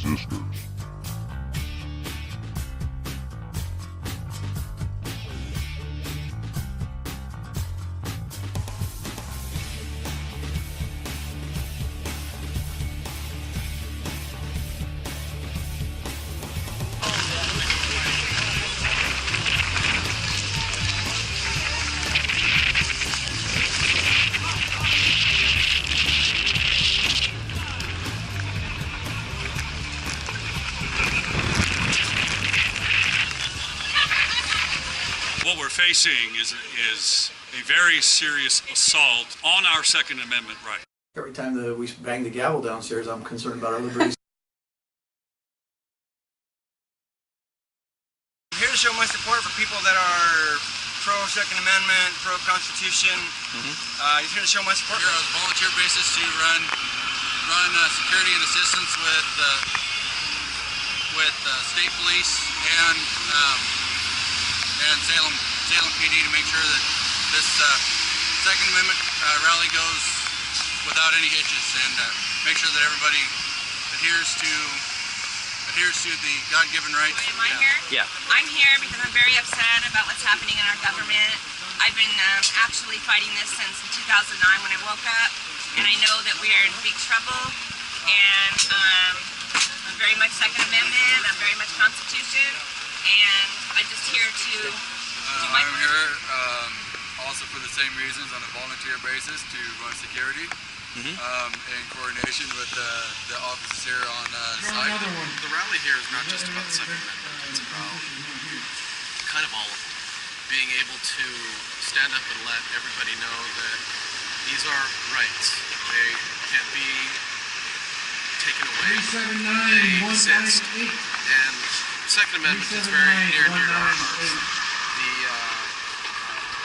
resistors. What we're facing is a very serious assault on our Second Amendment right. Every time that we bang the gavel downstairs, I'm concerned about our liberties. I'm here to show my support for people that are pro-Second Amendment, pro-Constitution. He's here to show my support. Here on a volunteer basis to run security and assistance with state police and Salem PD to make sure that this Second Amendment rally goes without any hitches, and make sure that everybody adheres to the God-given rights. Am I here? Yeah. I'm here because I'm very upset about what's happening in our government. I've been actually fighting this since 2009 when I woke up, and I know that we are in big trouble, and I'm very much Second Amendment, I'm very much Constitution, and I'm just here to do my I'm here also for the same reasons on a volunteer basis to run security in coordination with the officers here on site. The rally here is not just about the Second Amendment, it's about kind of all of it. Being able to stand up and let everybody know that these are rights. They can't be taken away. They exist. And the Second Amendment is very near and dear to our hearts. The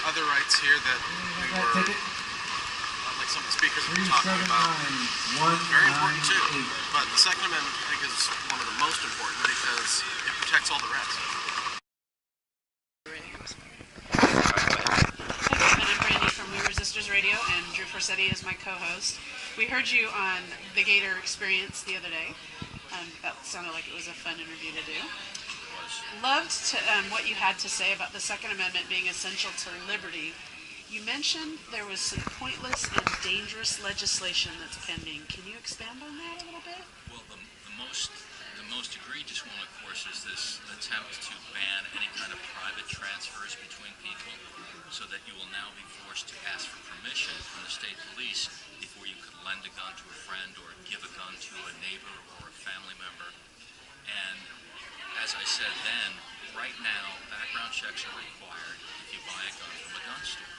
other rights here that we were, like some of the speakers have been talking about, very important too. But the Second Amendment, I think, is one of the most important because it protects all the rest. I'm Brandy from We Resistors Radio, and Drew Forseti is my co-host. We heard you on the Gator Experience the other day. That sounded like it was a fun interview to do. Loved what you had to say about the Second Amendment being essential to liberty. You mentioned there was some pointless and dangerous legislation that's pending. Can you expand on that a little bit? Well, the most egregious one, of course, is this attempt to ban any kind of private transfers between people, so that you will now be forced to ask for permission from the state police before you could lend a gun to a friend or give a gun to a neighbor or a family member. And as I said then, right now, background checks are required if you buy a gun from a gun store.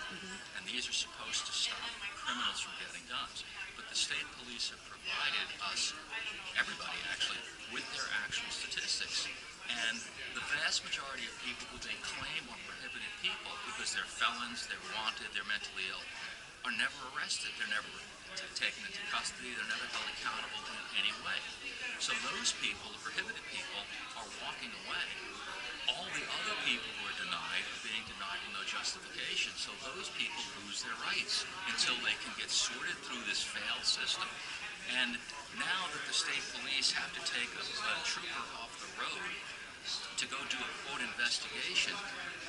And these are supposed to stop criminals from getting guns. But the state police have provided us, everybody actually, with their actual statistics. And the vast majority of people who they claim are prohibited people because they're felons, they're wanted, they're mentally ill, are never arrested. They're never taken into custody. They're never held accountable in any way. So those people, the prohibited people, are walking away. All the other people who are denied are being denied with no justification. So those people lose their rights until they can get sorted through this failed system. And now that the state police have to take a trooper off the road to go do a quote investigation,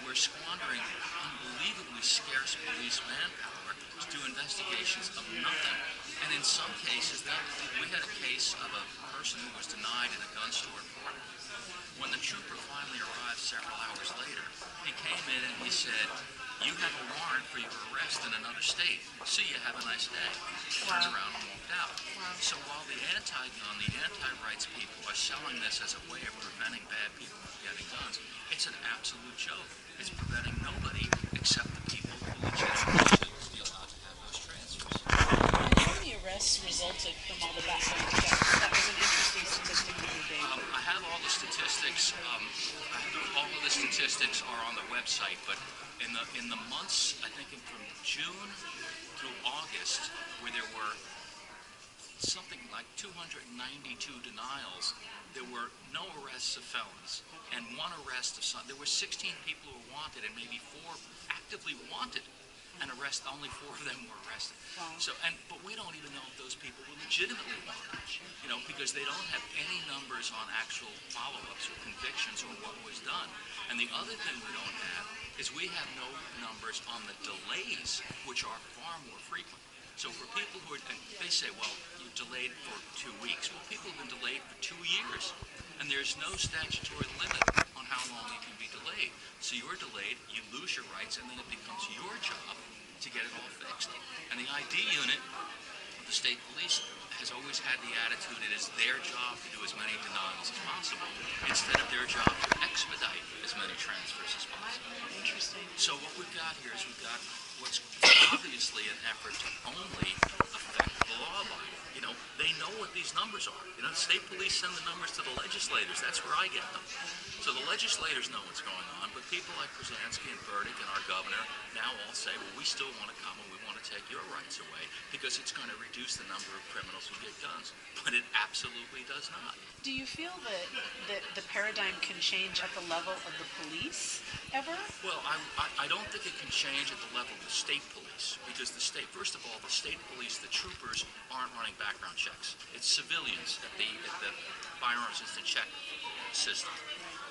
we're squandering unbelievably scarce police manpower to do investigations of nothing. And in some cases, we had a case of a person who was denied in a gun store in Portland. When the trooper finally arrived several hours later, he came in and he said, "You have a warrant for your arrest in another state. See you, have a nice day." Turned around and walked out. So while the anti-gun, the anti-rights people are selling this as a way of preventing bad people from getting guns, it's an absolute joke. It's preventing nobody except the people who legitimately should be allowed to have those transfers. How many arrests resulted from all the background checks? That was an interesting statistic that you gave. I have all the statistics. All of the statistics are on the website, but in the months, I think from June through August, where there were something like 292 denials, there were no arrests of felons and one arrest of some. There were 16 people who were wanted and maybe 4 actively wanted. and only 4 of them were arrested. Wow. But we don't even know if those people were legitimately wanted, because they don't have any numbers on actual follow-ups or convictions or what was done. And the other thing we don't have is we have no numbers on the delays, which are far more frequent. So for people who they say, well, you delayed for 2 weeks. Well, people have been delayed for 2 years, and there's no statutory limit on how long you can be delayed. So you're delayed, you lose your rights, and then it becomes your job to get it all fixed. And the ID unit of the state police has always had the attitude it is their job to do as many denials as possible, instead of their job to expedite as many transfers as possible. Interesting. So what we've got here is we've got what's obviously an effort to only affect the law-abiding. They know what these numbers are. The state police send the numbers to the legislators. That's where I get them. So the legislators know what's going on, but people like Krasinski and Burdick and our governor now all say, well, we still want to come and we want to take your rights away because it's going to reduce the number of criminals who get guns. But it absolutely does not. Do you feel that the paradigm can change at the level of the police ever? Well, I don't think it can change at the level of the state police, because first of all, the state police, the troopers, aren't running background checks. It's civilians at the Firearms Instant Check system.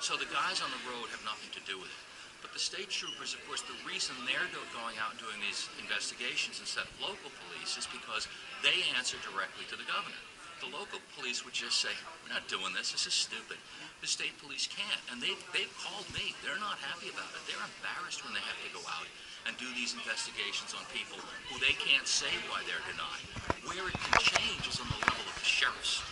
So the guys on the road have nothing to do with it. But the state troopers, of course, the reason they're going out and doing these investigations instead of local police is because they answer directly to the governor. The local police would just say, we're not doing this, this is stupid. The state police can't, and they've called me. They're not happy about it. They're embarrassed when they have to go out and do these investigations on people who they can't say why they're denied. Where it can change is on the level of the sheriffs.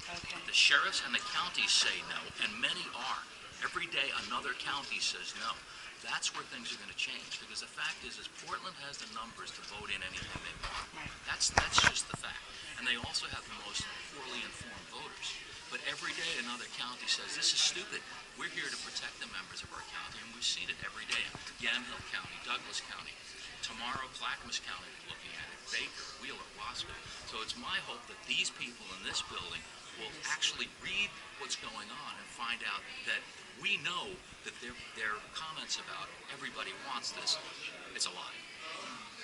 Okay. The sheriffs and the counties say no, and many are. Every day another county says no. That's where things are going to change, because the fact is Portland has the numbers to vote in anything they want. That's just the fact. And they also have the most poorly informed voters. But every day another county says, this is stupid. We're here to protect the members of our county, and we've seen it every day. Yamhill County, Douglas County. Tomorrow, Clackamas County is looking at it. Baker, Wheeler, Wasco. So it's my hope that these people in this building will actually read what's going on and find out that we know that their comments about everybody wants this, it's a lie.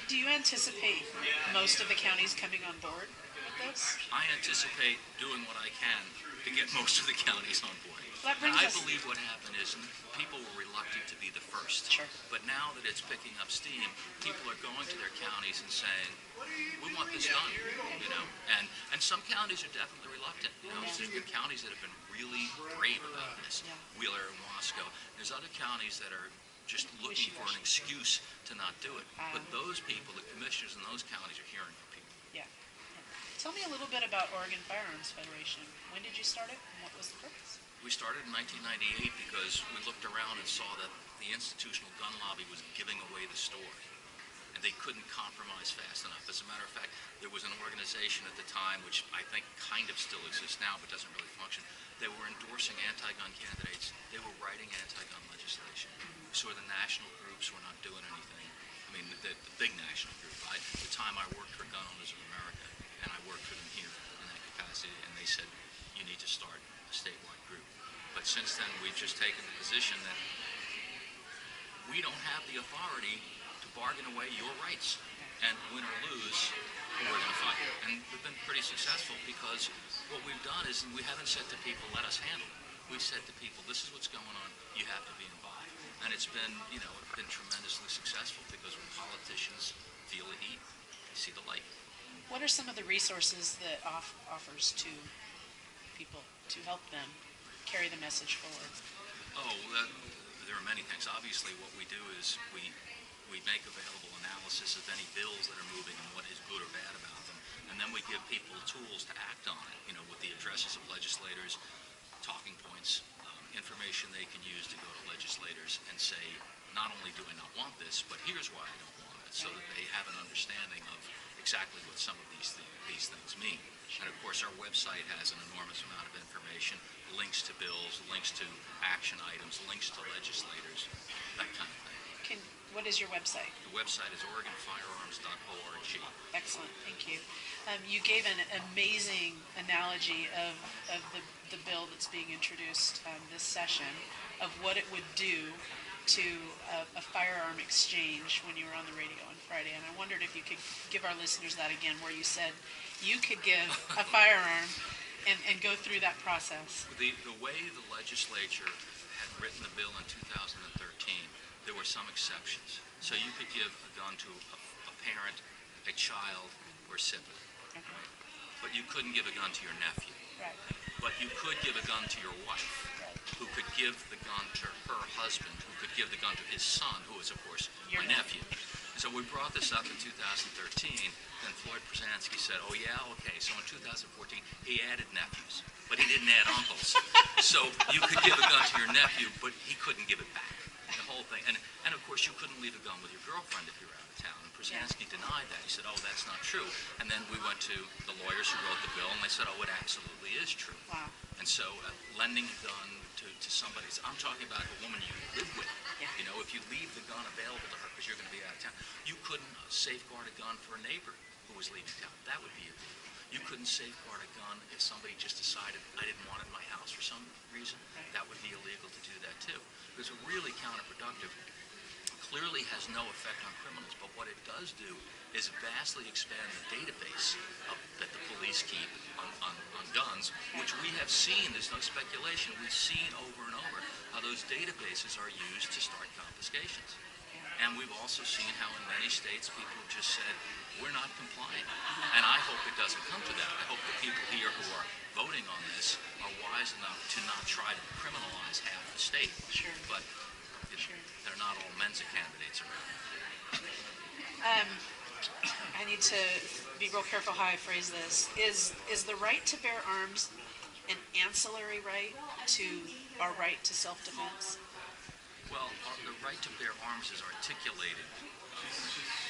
Do you anticipate most of the counties coming on board with this? I anticipate doing what I can to get most of the counties on board. That brings I us- believe what happened is people were reluctant to be the first. Sure. But now that it's picking up steam, people are going to their counties and saying, we want this done, And some counties are definitely reluctant. There's been counties that have been really brave about this. Yeah. Wheeler and Wasco. There's other counties that are just looking for an excuse to not do it. But those people, the commissioners in those counties, are hearing from people. Yeah. Tell me a little bit about Oregon Firearms Federation. When did you start it, and what was the purpose? We started in 1998 because we looked around and saw that the institutional gun lobby was giving away the store. And they couldn't compromise fast enough. As a matter of fact, there was an organization at the time, which I think kind of still exists now, but doesn't really function. They were endorsing anti-gun candidates. They were writing anti-gun legislation. We saw the national groups were not doing anything. I mean, the big national group. At the time I worked for Gun Owners of America, and I worked for them here in that capacity, and they said, you need to start a statewide group. But since then, we've just taken the position that we don't have the authority to bargain away your rights. And win or lose, we're going to fight. And we've been pretty successful because what we've done is we haven't said to people, let us handle it. We've said to people, this is what's going on, you have to be involved. And it's been, been tremendously successful because when politicians feel the heat, they see the light. What are some of the resources that offers to people to help them carry the message forward? There are many things. Obviously, what we do is we make available analysis of any bills that are moving and what is good or bad about them, and then we give people tools to act on it, with the addresses of legislators, talking points, information they can use to go to legislators and say, not only do I not want this, but here's why I don't want it, so that they have an understanding of exactly what some of these things mean. And of course, our website has an enormous amount of information, links to bills, links to action items, links to legislators, that kind of thing. What is your website? The website is OregonFirearms.org. Excellent, thank you. You gave an amazing analogy of the bill that's being introduced this session, of what it would do to a firearm exchange when you were on the radio on Friday, and I wondered if you could give our listeners that again, where you said you could give a firearm and go through that process. The way the legislature had written the bill in 2013, there were some exceptions. So you could give a gun to a parent, a child, or sibling. Okay. But you couldn't give a gun to your nephew. Right. But you could give a gun to your wife, who could give the gun to her husband, who could give the gun to his son, who is, of course, my nephew. So we brought this up in 2013, and Floyd Przansky said, oh yeah, okay, so in 2014, he added nephews, but he didn't add uncles. So you could give a gun to your nephew, but he couldn't give it back. The whole thing. And of course, you couldn't leave a gun with your girlfriend if you were out of town. And Przansky denied that. He said, oh, that's not true. And then we went to the lawyers who wrote the bill, and they said, oh, it absolutely is true. Wow. And so lending a gun to somebody, I'm talking about a woman you live with. Yeah. You know, if you leave the gun available to her because you're going to be out of town, you couldn't safeguard a gun for a neighbor who was leaving town. That would be illegal. You couldn't safeguard a gun if somebody just decided, I didn't want it in my house for some reason. Right. That would be illegal to do that too. Because it's really counterproductive. Clearly has no effect on criminals, but what it does do is vastly expand the database that the police keep on guns, which we have seen, there's no speculation, we've seen over and over how those databases are used to start confiscations. And we've also seen how in many states people have just said, we're not complying. And I hope it doesn't come to that. I hope the people here who are voting on this are wise enough to not try to criminalize half the state. Sure. But they're not all Mensa candidates around. I need to be real careful how I phrase this. Is the right to bear arms an ancillary right to our right to self-defense? Well, the right to bear arms is articulated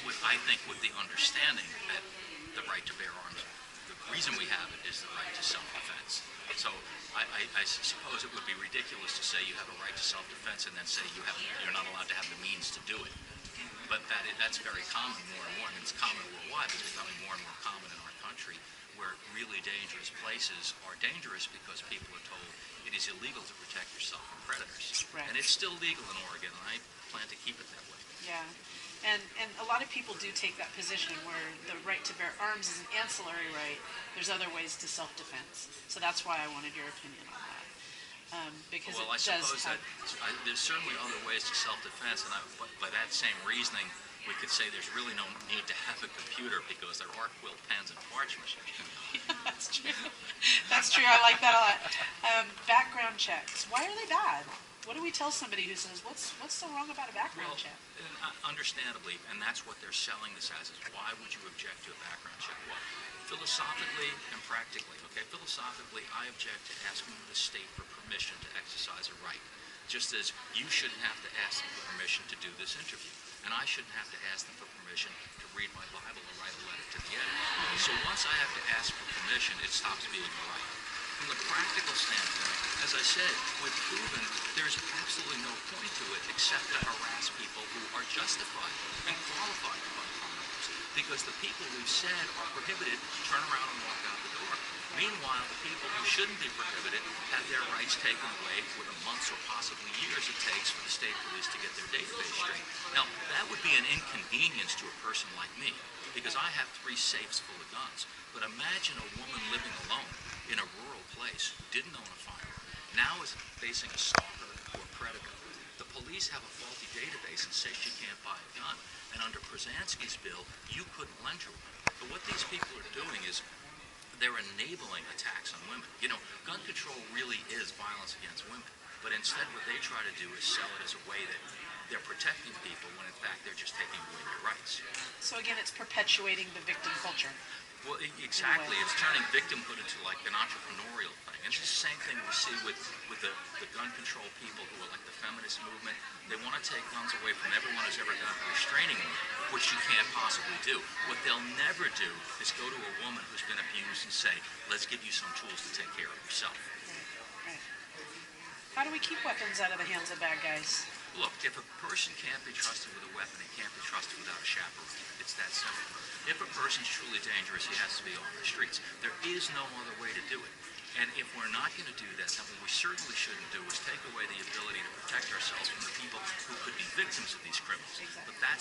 with, I think, with the understanding that the right to bear arms, the reason we have it is the right to self-defense. So I suppose it would be ridiculous to say you have a right to self-defense and then say you're not allowed to have the means to do it. But that's very common more and more. I mean, it's common worldwide, but it's becoming more and more common in our country, where really dangerous places are dangerous because people are told it is illegal to protect yourself from predators. Right. And it's still legal in Oregon, and I plan to keep it that way. Yeah. And a lot of people do take that position where the right to bear arms is an ancillary right. There's other ways to self-defense. So that's why I wanted your opinion on that. Because well, I suppose that there's certainly other ways to self-defense, and but by that same reasoning, we could say there's really no need to have a computer because there are quill pens and parchment. That's true. That's true. I like that a lot. Background checks. Why are they bad? What do we tell somebody who says, what's so wrong about a background check? Understandably, and that's what they're selling this as, is why would you object to a background check? Well, philosophically and practically, okay, philosophically, I object to asking the state for permission to exercise a right, just as you shouldn't have to ask them for permission to do this interview, and I shouldn't have to ask them for permission to read my Bible or write a letter to the editor. So once I have to ask for permission, it stops being a right. From the practical standpoint, as I said, we've proven there's absolutely no point to it except to harass people who are justified and qualified to buy firearms. Because the people we've said are prohibited turn around and walk out the door. Meanwhile, the people who shouldn't be prohibited have their rights taken away for the months or possibly years it takes for the state police to get their database straight. Now, that would be an inconvenience to a person like me, because I have 3 safes full of guns. But imagine a woman living alone in a rural place who didn't own a firearm, now is facing a stalker or a predator. The police have a faulty database and say she can't buy a gun. And under Przansky's bill, you couldn't lend her one. But what these people are doing is they're enabling attacks on women. You know, gun control really is violence against women. But instead what they try to do is sell it as a way that they're protecting people when in fact they're just taking away their rights. So again, it's perpetuating the victim culture. Well, exactly. It's turning victimhood into like an entrepreneurial thing. And it's the same thing we see with the gun control people who are like the feminist movement. They want to take guns away from everyone who's ever gotten a restraining order, which you can't possibly do. What they'll never do is go to a woman who's been abused and say, let's give you some tools to take care of yourself. Right. How do we keep weapons out of the hands of bad guys? Look, if a person can't be trusted with a weapon, he can't be trusted without a chaperone. It's that simple. If a person's truly dangerous, he has to be off the streets. There is no other way to do it. And if we're not going to do that, then what we certainly shouldn't do is take away the ability to protect ourselves from the people who could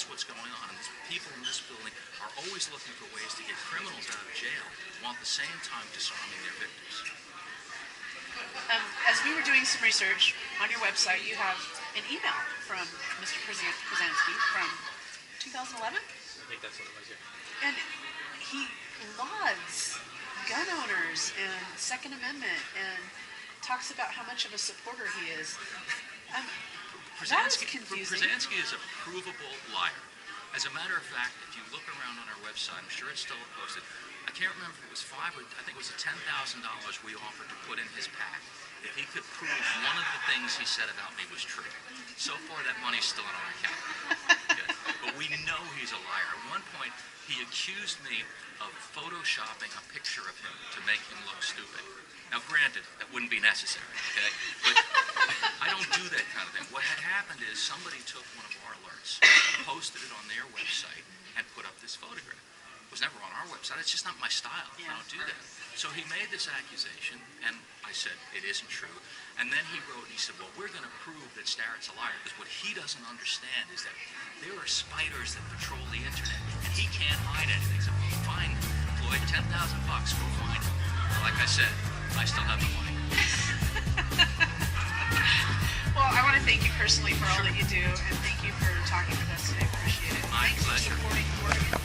that's what's going on. And these people in this building are always looking for ways to get criminals out of jail while at the same time disarming their victims. As we were doing some research on your website, you have an email from Mr. Krasinski from 2011? I think that's what it was, yeah. And he lauds gun owners and Second Amendment and talks about how much of a supporter he is. That is confusing. Krasinski is a provable liar. As a matter of fact, if you look around on our website, I'm sure it's still posted. I can't remember if it was $5 or I think it was $10,000 we offered to put in his PAC if he could prove one of the things he said about me was true. So far, that money's still in our account. Okay. But we know he's a liar. At one point, he accused me of photoshopping a picture of him to make him look stupid. Now, granted, that wouldn't be necessary, okay? But I don't do that kind of thing. What had happened is somebody took one of our alerts, posted it on their website, and put up this photograph. It was never on our website. It's just not my style. I don't do that. So he made this accusation, and I said, it isn't true. And then he wrote, and he said, well, we're going to prove that Starrett's a liar, because what he doesn't understand is that there are spiders that patrol the internet, and he can't hide anything. So find Floyd, $10,000, go find him. Like I said, I still have the money. Well, I want to thank you personally for all that you do, and thank you for talking with us today. Appreciate it. My Thanks pleasure. for supporting Oregon